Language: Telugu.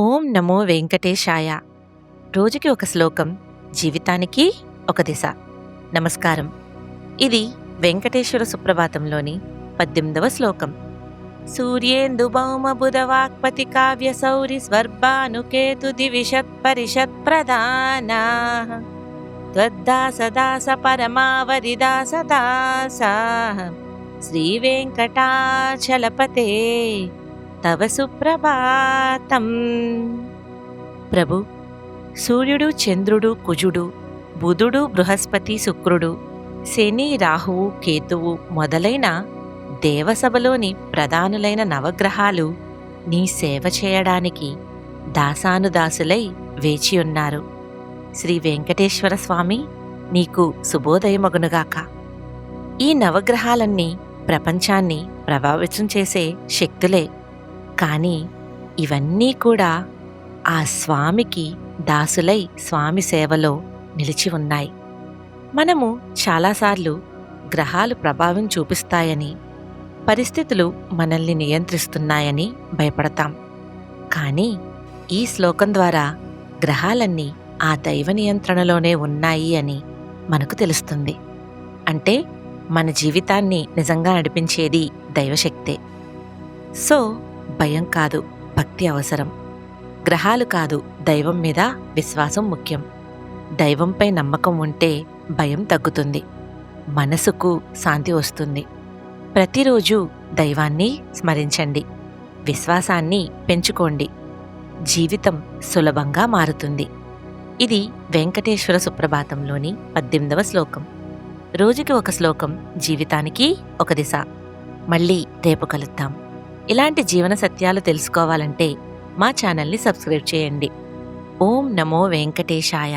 ఓం నమో వెంకటేశాయ. రోజుకి ఒక శ్లోకం, జీవితానికి ఒక దిశ. నమస్కారం. ఇది వెంకటేశ్వర సుప్రభాతంలోని 18వ శ్లోకం. సూర్యేందు భౌమ బుధవాక్పతి కావ్య సౌరి స్వర్భానుకేతు దివిషత్ పరిషత్ ప్రధానా త్వద్దాసదాస పరమావరిదాస దాసా శ్రీ వెంకటాచలపతే తవ సుప్రభాతం. ప్రభు, సూర్యుడు, చంద్రుడు, కుజుడు, బుధుడు, బృహస్పతి, శుక్రుడు, శని, రాహువు, కేతువు మొదలైన దేవసభలోని ప్రధానులైన నవగ్రహాలు నీ సేవ చేయడానికి దాసానుదాసులై వేచియున్నారు. శ్రీ వెంకటేశ్వర స్వామి, నీకు శుభోదయమగునుగాక. ఈ నవగ్రహాలన్నీ ప్రపంచాన్ని ప్రభావితం చేసే శక్తులే. కానీ ఇవన్నీ కూడా ఆ స్వామికి దాసులై స్వామి సేవలో నిలిచి ఉన్నాయి. మనము చాలాసార్లు గ్రహాలు ప్రభావం చూపిస్తాయని, పరిస్థితులు మనల్ని నియంత్రిస్తున్నాయని భయపడతాం. కానీ ఈ శ్లోకం ద్వారా గ్రహాలన్నీ ఆ దైవ నియంత్రణలోనే ఉన్నాయి అని మనకు తెలుస్తుంది. అంటే మన జీవితాన్ని నిజంగా నడిపించేది దైవశక్తే. సో భయం కాదు, భక్తి అవసరం. గ్రహాలు కాదు, దైవం మీద విశ్వాసం ముఖ్యం. దైవంపై నమ్మకం ఉంటే భయం తగ్గుతుంది, మనసుకు శాంతి వస్తుంది. ప్రతిరోజు దైవాన్ని స్మరించండి, విశ్వాసాన్ని పెంచుకోండి. జీవితం సులభంగా మారుతుంది. ఇది వెంకటేశ్వర సుప్రభాతంలోని 18వ శ్లోకం. రోజుకి ఒక శ్లోకం, జీవితానికి ఒక దిశ. మళ్ళీ రేపు కలుద్దాం. ఇలాంటి జీవన సత్యాలు తెలుసుకోవాలంటే మా ఛానల్ని సబ్స్క్రైబ్ చేయండి. ఓం నమో వెంకటేశాయ.